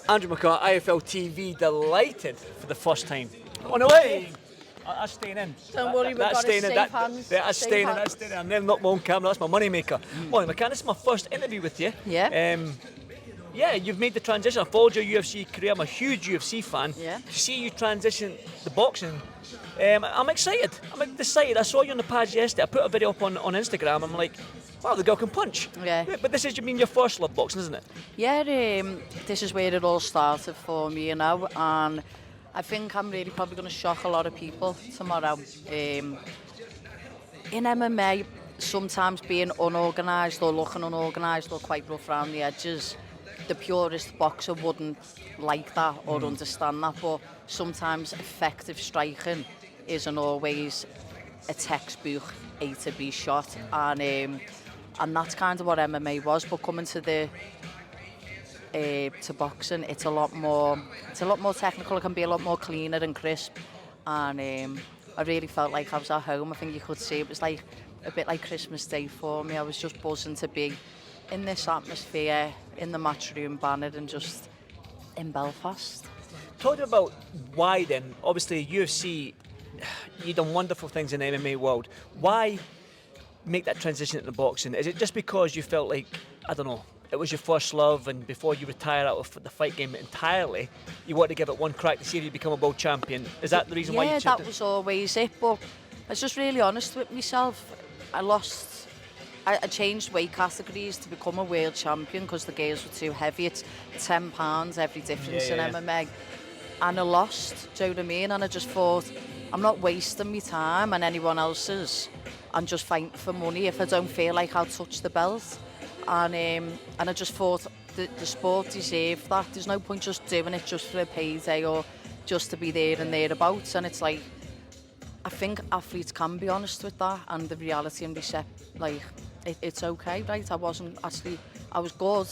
Andrew McCart, IFLTV, delighted for the first time. On the way! That's staying in. Don't worry, we've got safe hands. That's staying in. I'm never not my own camera, that's my money maker. Morning, McCann, this is my first interview with you. Yeah. Yeah, you've made the transition. I followed your UFC career. I'm a huge UFC fan. Yeah. To see you transition the boxing, I'm excited. I'm excited. I saw you on the pads yesterday. I put a video up on Instagram. I'm like, wow, the girl can punch. Yeah. But this is, you mean, your first love boxing, isn't it? Yeah, this is where it all started for me, you know, and I think I'm really probably going to shock a lot of people tomorrow. In MMA, sometimes being unorganised or looking unorganised or quite rough around the edges, the purest boxer wouldn't like that or understand that, but sometimes effective striking isn't always a textbook A to B shot, and that's kind of what MMA was. But coming to to boxing, it's a lot more technical. It can be a lot more cleaner and crisp, and I really felt like I was at home. I think you could see it was like a bit like Christmas Day for me. I was just buzzing to be in this atmosphere, in the MATCHROOM banner, and just in Belfast. Talking about why then, obviously UFC, you've done wonderful things in the MMA world. Why make that transition into boxing? Is it just because you felt like, I don't know, it was your first love, and before you retire out of the fight game entirely, you want to give it one crack to see if you become a world champion? Is that the reason why you chose it? Yeah, that was always it, but I was just really honest with myself. I changed weight categories to become a world champion because the gears were too heavy. It's £10 every difference in MMA. And I lost, do you know what I mean? And I just thought, I'm not wasting my time and anyone else's and just fighting for money if I don't feel like I'll touch the belt. And I just thought the sport deserved that. There's no point just doing it just for a payday or just to be there and thereabouts. And it's like, I think athletes can be honest with that and the reality and accept, like, it's okay, right? I was good.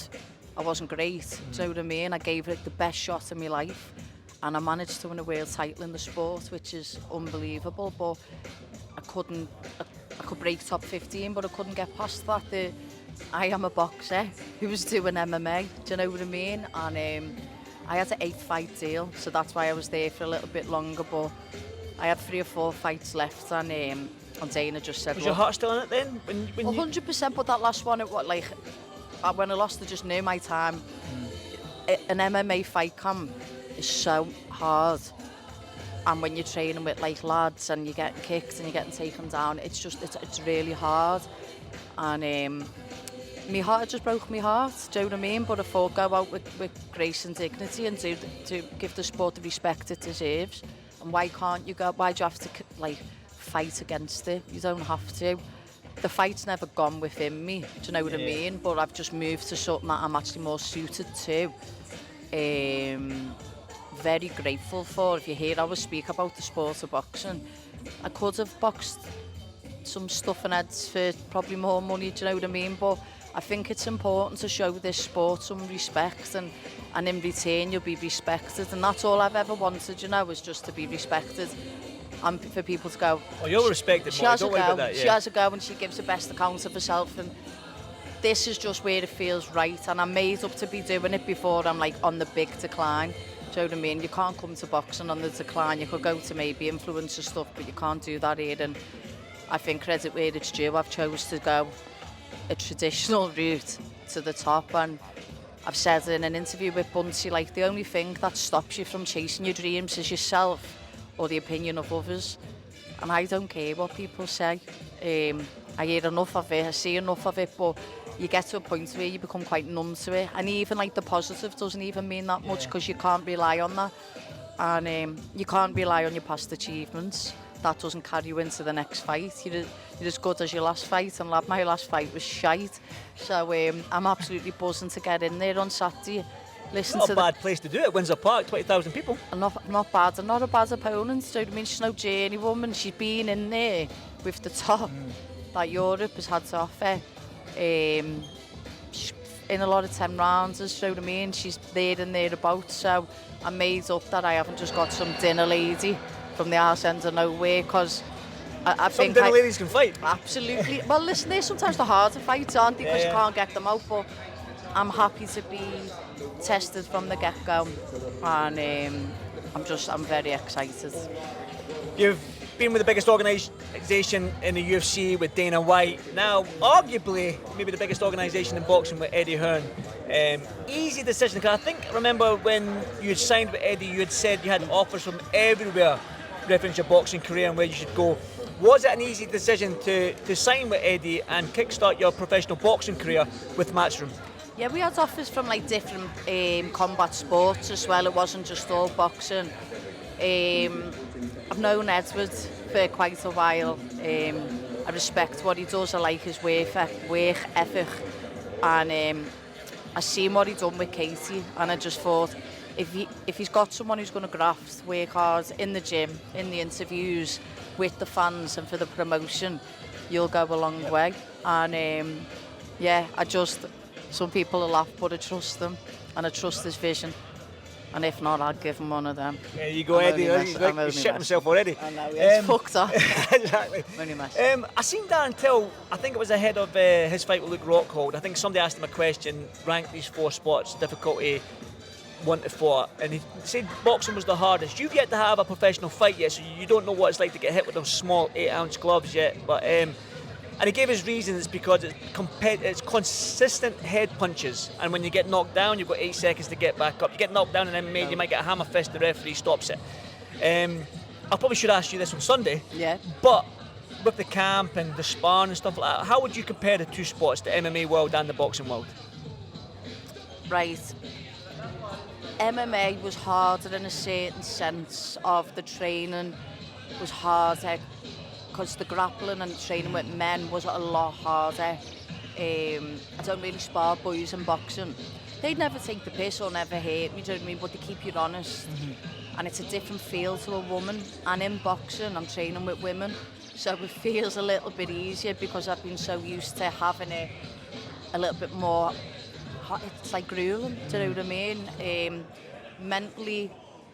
I wasn't great, do you know what I mean? I gave it the best shot of my life and I managed to win a world title in the sport, which is unbelievable, but I could break top 15, but I couldn't get past that. I am a boxer who was doing MMA, do you know what I mean? And I had an 8-fight deal, so that's why I was there for a little bit longer, but I had 3 or 4 fights left, and Dana just said, was your heart still in it then? When 100%, but that last one, when I lost, I just knew my time. An MMA fight camp is so hard, and when you're training with like lads and you're getting kicked and you're getting taken down, it's really hard. And my heart just broke my heart, do you know what I mean? But I thought, go out with grace and dignity and to give the sport the respect it deserves. And why can't you go? Why do you have to fight against it? You don't have to. The fight's never gone within me, do you know what I mean? But I've just moved to something that I'm actually more suited to. Very grateful for. If you hear I speak about the sport of boxing, I could have boxed some stuffing heads for probably more money, do you know what I mean? But I think it's important to show this sport some respect, and in return you'll be respected, and that's all I've ever wanted, you know, is just to be respected and for people to go, well, you're respected, she has don't a worry go, about that, yeah. She has a go and she gives the best account of herself, and this is just where it feels right, and I'm made up to be doing it before I'm like on the big decline. Do you know what I mean? You can't come to boxing on the decline. You could go to maybe influencer stuff, but you can't do that here, and I think credit where it's due. I've chose to go a traditional route to the top, and I've said in an interview with Bunty, like, the only thing that stops you from chasing your dreams is yourself or the opinion of others, and I don't care what people say. I hear enough of it, I see enough of it, but you get to a point where you become quite numb to it, and even like the positive doesn't even mean that much because you can't rely on that, and you can't rely on your past achievements. That doesn't carry you into the next fight. You're as good as your last fight, and my last fight was shite. So I'm absolutely buzzing to get in there on Saturday. Listen not to a bad place to do it, Windsor Park, 20,000 people. Not bad, and not a bad opponent. So, I mean, she's no journey woman. She's been in there with the top that Europe has had to offer. In a lot of 10 rounds, so I mean, she's there and thereabouts. So I'm made up that I haven't just got some dinner lady from the arse end of nowhere, because I think dinner ladies can fight. Absolutely. Well, listen, they're sometimes the harder fights, aren't they? Because you can't get them out. But I'm happy to be tested from the get-go, and I'm very excited. You've been with the biggest organisation in the UFC with Dana White. Now, arguably, maybe the biggest organisation in boxing with Eddie Hearn. Easy decision, because I remember when you had signed with Eddie, you had said you had offers from everywhere reference your boxing career and where you should go. Was it an easy decision to sign with Eddie and kickstart your professional boxing career with Matchroom? Yeah, we had offers from like different combat sports as well. It wasn't just all boxing. I've known Edward for quite a while. I respect what he does. I like his work ethic, and I seen what he done with Katie, and I just thought, if he's got someone who's going to graft, work hard in the gym, in the interviews, with the fans and for the promotion, you'll go a long way. And some people will laugh, but I trust them, and I trust his vision. And if not, I'd give him one of them. There you go, Eddie. He's shitting himself already. I know, it's fucked up. Exactly. I seen Darren Till, I think it was ahead of his fight with Luke Rockhold. I think somebody asked him a question, ranked these 4 spots, difficulty 1 to 4, and he said boxing was the hardest. You've yet to have a professional fight yet, so you don't know what it's like to get hit with those small 8-ounce gloves yet. But and he gave his reasons because it's consistent head punches, and when you get knocked down, you've got 8 seconds to get back up. You get knocked down in MMA, you might get a hammer fist, the referee stops it. I probably should ask you this on Sunday. Yeah. But with the camp and the sparring and stuff like that, how would you compare the 2 spots, the MMA world and the boxing world? Right. MMA was harder in a certain sense of the training was harder, because the grappling and training with men was a lot harder. I don't really spar boys in boxing. They'd never take the piss or never hate me, do you know what I mean? But they keep you honest. Mm-hmm. And it's a different feel to a woman. And in boxing, I'm training with women, so it feels a little bit easier because I've been so used to having it a little bit more. It's like grueling, do you know what I mean? Mentally,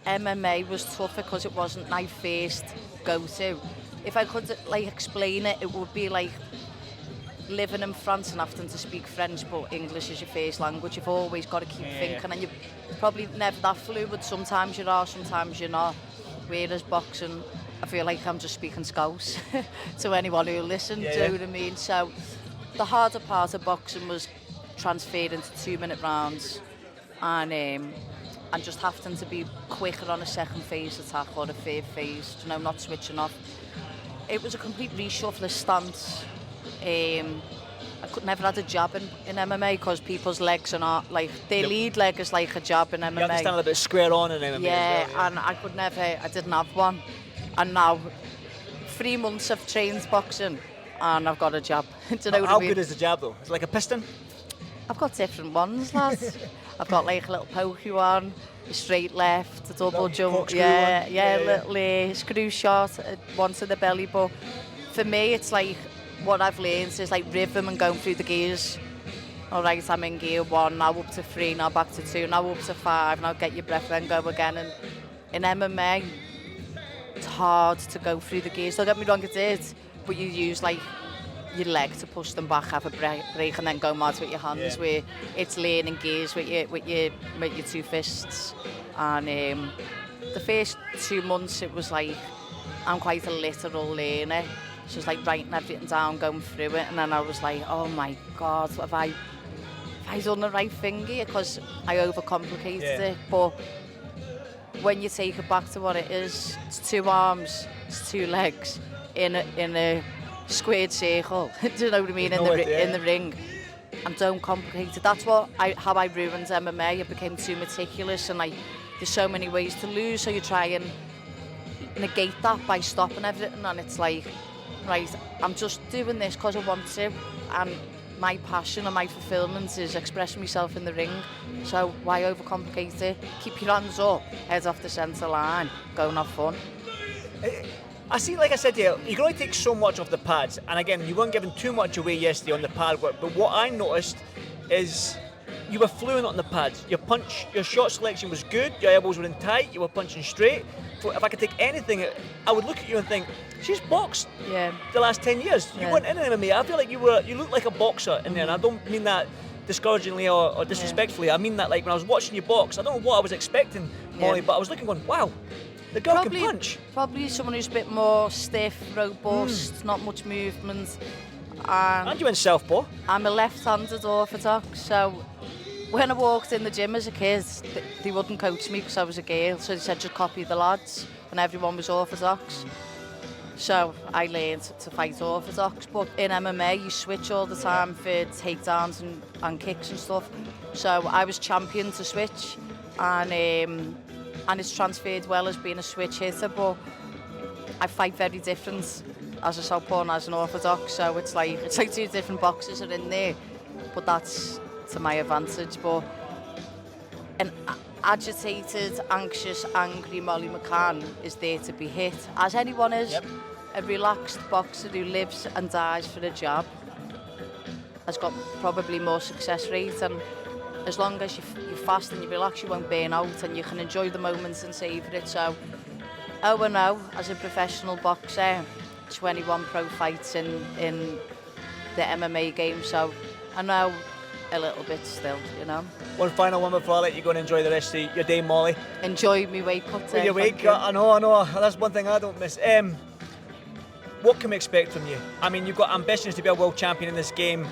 MMA was tougher because it wasn't my first go-to. If I could explain it, it would be like living in France and having to speak French, but English is your first language. You've always got to keep thinking, and you're probably never that fluid. Sometimes you are, sometimes you're not. Whereas boxing, I feel like I'm just speaking Scouse to anyone who listens, do you know what I mean? So the harder part of boxing was transferred into 2-minute rounds, and just having to be quicker on a second phase attack or a third phase, you know, not switching off. It was a complete reshuffle of stance. I could never had a jab in MMA because people's legs are not like, their lead leg is like a jab in MMA. You have to stand a bit square on in MMA. Yeah, as well, and I didn't have one. And now, 3 months I've trained boxing and I've got a jab. Do you know what I mean? How good is the jab though? Is it like a piston? I've got different ones, lads. I've got like a little pokey one, a straight left, a double jump, little screw shot, one to the belly. But for me, it's like what I've learned is like rhythm and going through the gears. All right, I'm in gear 1, now up to 3, now back to 2, now up to 5, now get your breath, then go again. And in MMA, it's hard to go through the gears. Don't get me wrong, it is, but you use like your leg to push them back, have a break, and then go mad with your hands. Where it's learning gears with your 2 fists. And the first 2 months, it was like I'm quite a literal learner. So it's like writing everything down, going through it, and then I was like, oh my God, have I done the right thing here? Because I overcomplicated it. But when you take it back to what it is, it's 2 arms, it's 2 legs in a squared circle. Do you know what I mean? In the ring, and don't complicate it. That's how I ruined MMA. I became too meticulous, and there's so many ways to lose. So you try and negate that by stopping everything, and it's like, right, I'm just doing this because I want to, and my passion and my fulfillment is expressing myself in the ring. So why overcomplicate it? Keep your hands up, head off the centre line, go and have fun. I see, like I said to you, you can only take so much off the pads, and again, you weren't giving too much away yesterday on the pad work, but what I noticed is you were fluent on the pads. Your shot selection was good, your elbows were in tight, you were punching straight. If I could take anything, I would look at you and think, she's boxed the last 10 years. You weren't in MMA. I feel like you looked like a boxer in there, and I don't mean that discouragingly or disrespectfully. I mean that, like, when I was watching you box, I don't know what I was expecting, Molly, but I was looking going, wow, the girl can punch. Probably someone who's a bit more stiff, robust, not much movement. And you in southpaw. I'm a left-handed orthodox, so when I walked in the gym as a kid, they wouldn't coach me because I was a girl, so they said just copy the lads, and everyone was orthodox. So I learned to fight orthodox, but in MMA you switch all the time for takedowns and kicks and stuff. So I was champion to switch, and it's transferred well as being a switch hitter, but I fight very different as a southpaw and as an orthodox, so it's like two different boxes are in there, but that's to my advantage. But an agitated, anxious, angry Molly McCann is there to be hit, as anyone is. Yep. A relaxed boxer who lives and dies for a jab has got probably more success rate, and as long as you're fast and you relax, you won't burn out and you can enjoy the moments and savour it. So 0-0 as a professional boxer, 21 pro fights in the MMA game, so I know a little bit still, you know. One final one before I let you go and enjoy the rest of your day, Molly. Enjoy me weight cut. With your weight cut, I know, that's one thing I don't miss. What can we expect from you? I mean, you've got ambitions to be a world champion in this game.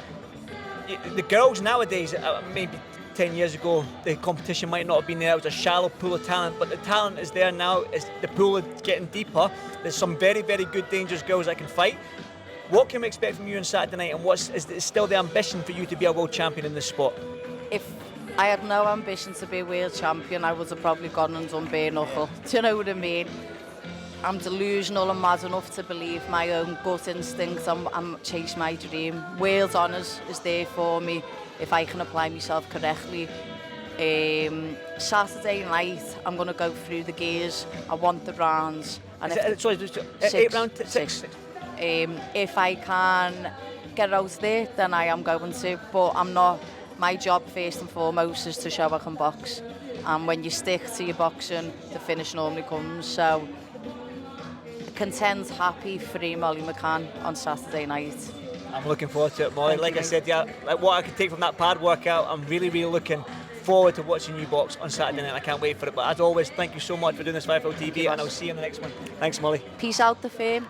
The girls nowadays, maybe 10 years ago, the competition might not have been there. It was a shallow pool of talent, but the talent is there now. The pool is getting deeper. There's some very, very good, dangerous girls that can fight. What can we expect from you on Saturday night, and is still the ambition for you to be a world champion in this sport? If I had no ambition to be a world champion, I would have probably gone and done bare knuckle. Do you know what I mean? I'm delusional and mad enough to believe my own gut instinct. I'm chase my dream. World honours is there for me if I can apply myself correctly. Saturday night, I'm going to go through the gears. I want the rounds. And sorry, 8 round, 6. If I can get out there, then I am going to. But I'm not. My job first and foremost is to show I can box. And when you stick to your boxing, the finish normally comes. So content, happy, free Molly McCann on Saturday night. I'm looking forward to it, Molly. Like I said, yeah, like what I can take from that pad workout, I'm really, really looking forward to watching you box on Saturday night. I can't wait for it. But as always, thank you so much for doing this for IFLTV, and I'll see you in the next one. Thanks, Molly. Peace out, the fame.